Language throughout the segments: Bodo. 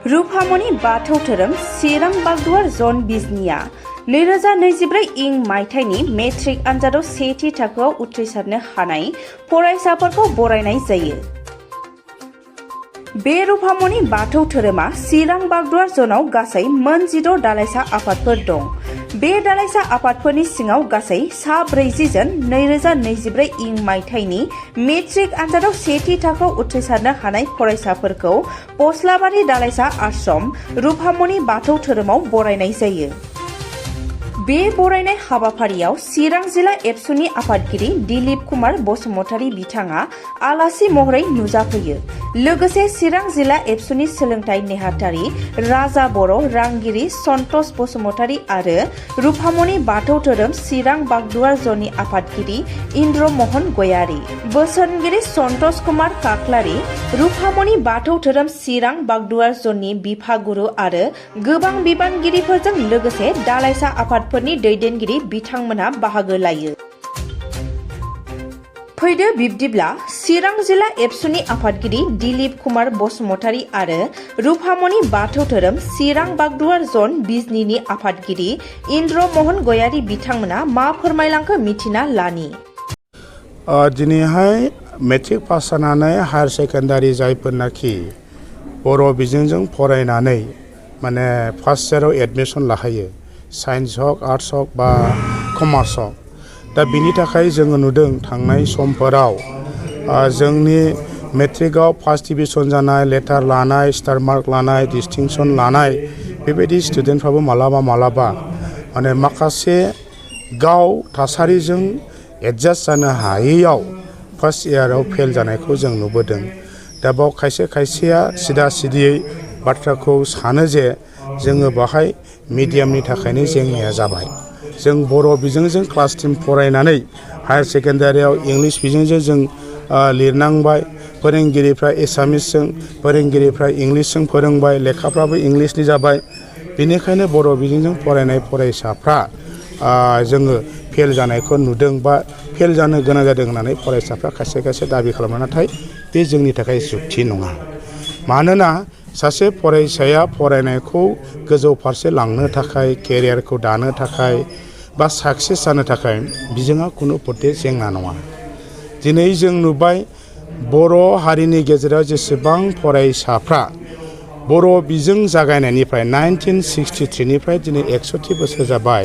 रुफामनि बाथौ धोरोम चिरां बागदुवार जन बिजनिया 2024 इं मायथाइनि मेट्रिक आनजादाव सेथि थाखोआव उथ्रिसारनो हानाय फरायसाफोरखौ बरायनाय जायो। बे रुफामनि बाथौ धोरोमा चिरां बागदुवार जनाव गासै मोन 16 दालाइसा आफादफोर दं। बे दालाइसा आफादफोरनि सिङाव गासै सा 40 जन 2024 इं मायथाइनि मेट्रिक आनजादाव सेथि थाखोआव उथ्रिसारनो हानाय फरायसाफोरखौ पस्लाबारि दालाइसा आश्रम रुफामनि बाथौ धोरोमाव बरायनाय जायो। बे बरायनाय हाबाफारियाव चिरां जिल्ला एबसुनि आफादगिरि दिलीप कुमार बसुमतारी बिथाङा आलासि महरै नुजाफैयो। लोगोसे चिरां जिल्ला एबसुनि सोलोंथाइ नेहाथारि राजा बर', रांगिरि सन्तोष बसुमतारी आरो रुफामनि बाथौ धोरोम चिरां बागदुवार जननि आफादगिरि इन्द्र मोहन गयारी, बोसोनगिरि सन्तोष कुमार काक्लारि, रुफामनि बाथौ धोरोम चिरां बागदुवार जननि बिफागुरु आरो गोबां बिबानगिरिफोरजों लोगोसे दालाइसा आफादफोरनि दैदेनगिरि बिथांमोनहा बाहागो लायो। फैदो बिब्दिब्ला चिरां जिल्ला एबसुनि आफादगिरि दिलीप कुमार बसुमतारी आरो रुफामनि बाथौ धोरोम चिरां बागदुवार जन बिजनिनि आफादगिरि इन्द्र मोहन गयारी बिथांमोना मा फोरमायलांखो मिथिना लानि। दिनैहाय मेट्रिक पास जानानै हायर सेकेन्डारि जायफोरनाखि बर' बिजोंजों फरायनानै माने फार्स्ट इयाराव एडमिसन लाहैयो, साइन्स हक आर्ट्स हक बा कमार्स हक, दा बिनि थाखाय जोङो नुदों थांनाय समफोराव जोंनि मेट्रिकआव फार्स्ट डिभिजन जानाय, लेटार लानाय, स्टार मार्क लानाय, डिस्टिंसन लानाय बेबायदि स्टुडेन्टफ्राबो मालाबा माने माखासे गाव थासारिजों एडजास्ट जानो हायैयाव फार्स्ट इयाराव फेल जानायखौ जों नुबोदों। दा बाव खायसेया सिदा सिदियै बाथ्राखौ सानो जे जोङो बाहाय मिडियामनि थाखायनो जेंनाया जाबाय। जों बर' बिजोंजों क्लास 10 फरायनानै हायर सेकेन्डारियाव इंलिश बिजोंजों जों लिरनांबाय, फोरोंगिरिफ्रा एसामिसजों, फोरोंगिरिफ्रा इंलिशजों फोरोंबाय, लेखाफ्राबो इंलिशनि जाबाय। बेनिखायनो बर' बिजोंजों फरायनाय फरायसाफ्रा जोङो फेल जानायखौ नुदों बा फेल जानो गोनां जादों होननानै फरायसाफ्रा खायसे दाबि खालामो। नाथाय बे जोंनि थाखाय जुक्ति नङा। मानोना सासे फरायसाया फरायनायखौ गोजौ फारसे लांनो थाखाय, केरियारखौ दानो थाखाय बा साक्सेस जानो थाखाय बिजोङा कुनु पथे जेंना नङा। दिनै जों नुबाय बर' हारिनि गेजेराव जेसेबां फरायसाफ्रा बर' बिजों जागायनायनिफ्राय 1963 निफ्राय दिनै 61 बोसोर जाबाय।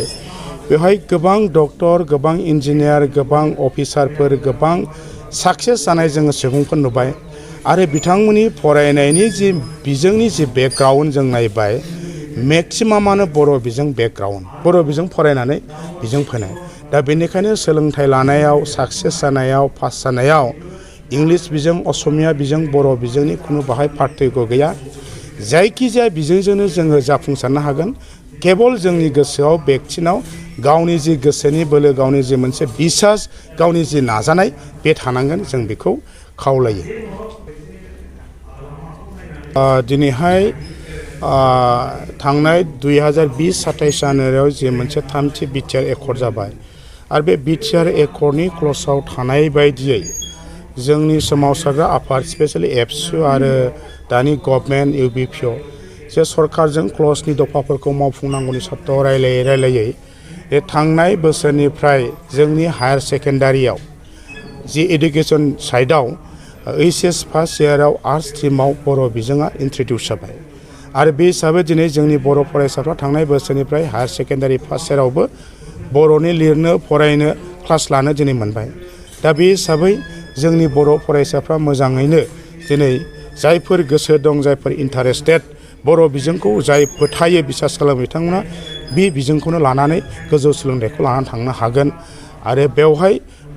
बेवहाय गोबां डक्टर, गोबां इन्जिनियार, गोबां अफिसारफोर, गोबां साक्सेस जानाय जोङो सुबुंफोर नुबाय। आरो बिथांमोननि फरायनायनि जि बिजोंनि जि बेकग्राउन्ड जों नायबाय, मेक्सिमामानो बर' बिजों बेकग्राउन्ड, बर' बिजों फरायनानै बिजों फैनाय। दा बेनिखायनो सोलोंथाइ लानायाव, साक्सेस जानायाव, पास जानायाव इंलिश बिजों, असमिया बिजों, बर' बिजोंनि खुनु बाहाय पार्थक्य गैया। जायखिजाया बिजोंजोंनो जोङो जाफुंसारनो हागोन। केबल जोंनि गोसोआव, बेक्तिनाव गावनि जि गोसोनि बोलो, गावनि जि मोनसे बिसास, गावनि जि नाजानाय बे थानांगोन, जों बेखौ खावलायो। दिनैहाय थांनाय 2020-27 जानुवारियाव जे मोनसे थामथि बिटिआर एकर्ड जाबाय आरो बे बिटिआर एकर्डनि क्लसाव थानाय बायदियै जोंनि सोमावसारग्रा आफाद स्पेसियेलि एबसु आरो दानि गभर्नमेन्ट इउबिपिअ जे सरकारजों क्लसनि दफाफोरखौ मावफुंनांगौनि सत्ताव रायलायै बे थांनाय बोसोरनिफ्राय जोंनि हायार सेकेन्डारियाव जि एडुकेसन साइडआव ओइचएस फार्स्ट इयाराव आर्ट्स स्ट्रिमाव बर' बिजोङा इन्ट्रडिउस जाबाय। आरो बे हिसाबै दिनै जोंनि बर' फरायसाफ्रा थांनाय बोसोरनिफ्राय हायार सेकेन्डारि फार्स्ट इयारावबो बर'नि लिरनो, फरायनो, क्लास लानो दिनै मोनबाय। दा बे हिसाबै जोंनि बर' फरायसाफ्रा मोजाङैनो दिनै जायफोर गोसो दं, जायफोर इन्टारेस्टेड, बर' बिजोंखौ जाय फोथायो, बिसास खालामो, बिथांमोना बे बिजोंखौनो लानानै गोजौ सोलोंथाइखौ लानानै थांनो हागोन। आरो बेवहाय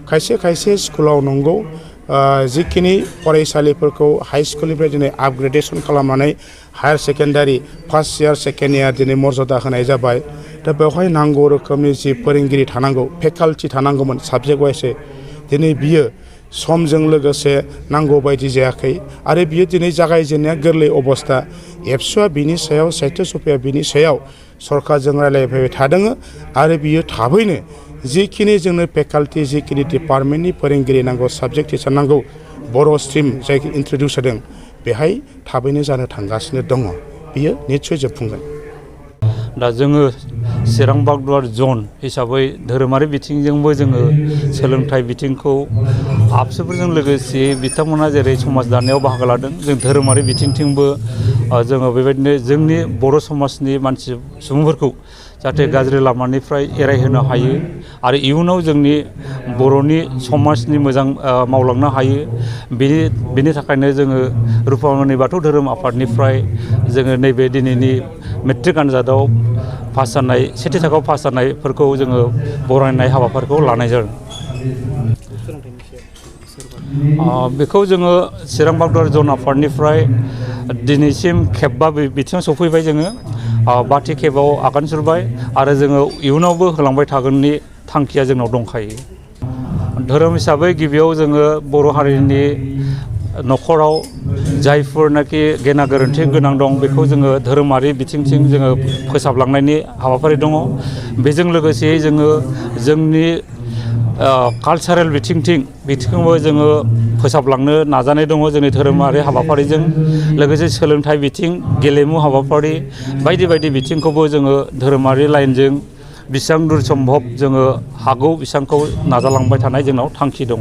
खायसे स्कुलाव नंगौ जिखिनि फरायसालिफोरखौ हाई स्कुलनिफ्राय दिनै आपग्रेडेसन खालामनानै higher secondary first year, second year दिनै मर्यादा होनाय जाबाय। दा बेवहाय नांगौ रोखोमनि जि फोरोंगिरि थानांगौ, फेकाल्टि थानांगौमोन साबजेक्ट वाइसै, दिनै बियो समजों लोगोसे नांगौ बायदि जायाखै। आरो बियो दिनै जागायजेननाया गोरलै अबस्था। एबसुआ बिनि सायाव, साहित्य सभाया बिनि सायाव सरकारजों रायलायबाय थादों आरो बियो थाबैनो जिखिनि जोंनो फेकाल्टि, जिखिनि डिपार्टमेन्टनि फोरोंगिरि नांगौ, साबजेक्ट टिचार नांगौ, बर' स्ट्रिम जायखौ इन्ट्रडिउस जादों बेहाय थाबैनो जानो थांगासिनो दङ। बियो निस्सय जोबफुंगोन। दा जोङो चिरां बागदुवार जन हिसाबै धोरोमारि बिथिंजोंबो जोङो सोलोंथाइ बिथिंखौ आबसुफोरजों लोगोसे बिथांमोना जेरै समाज दानायाव बाहागो लादों, जों धोरोमारि बिथिंथिंबो जोङो बेबायदिनो जोंनि बर' समाजनि सुबुंफोरखौ जाहाथे गाज्रि लामानिफ्राय एरायहोनो हायो आरो इयुनाव जोंनि बर'नि समाजनि मोजां मावलांनो हायो। बेनि थाखायनो जोङो रुफामनि बाथौ धोरोम आफादनिफ्राय जोङो नैबे दिनैनि मेट्रिक आनजादाव पास जानाय, सेथि थाखोआव पास जानायफोरखौ जोङो बरायनाय हाबाफारिखौ लानाय जादों। बेखौ जोङो चिरां बागदुवार जन आफादनिफ्राय दिनैसिम खेबबा बिथिङाव सफैबाय। जोङो बाथि खेबाव आगान सुरबाय आरो जोङो इयुनावबो होलांबाय थागोननि थांखिया जोंनाव दंखायो। धोरोम हिसाबै गिबियाव जोङो बर' हारिनि न'खराव जायफोरनाखि गेना गोरोन्थि गोनां दं बेखौ जोङो धोरोमारि बिथिंथिं जोङो फोसाबलांनायनि हाबाफारि दङ। बेजों लोगोसे जोङो जोंनि कालसारेल बिथिंखौबो जोङो फोसाबलांनो नाजानाय दङ जोंनि धोरोमारि हाबाफारिजों लोगोसे सोलोंथाइ बिथिं, गेलेमु हाबाफारि बायदि बायदि बिथिंखौबो जोङो धोरोमारि लाइनजों बेसेबां दूर सम्भब जोङो हागौ बेसेबांखौ नाजालांबाय थानाय जोंनाव थांखि दङ।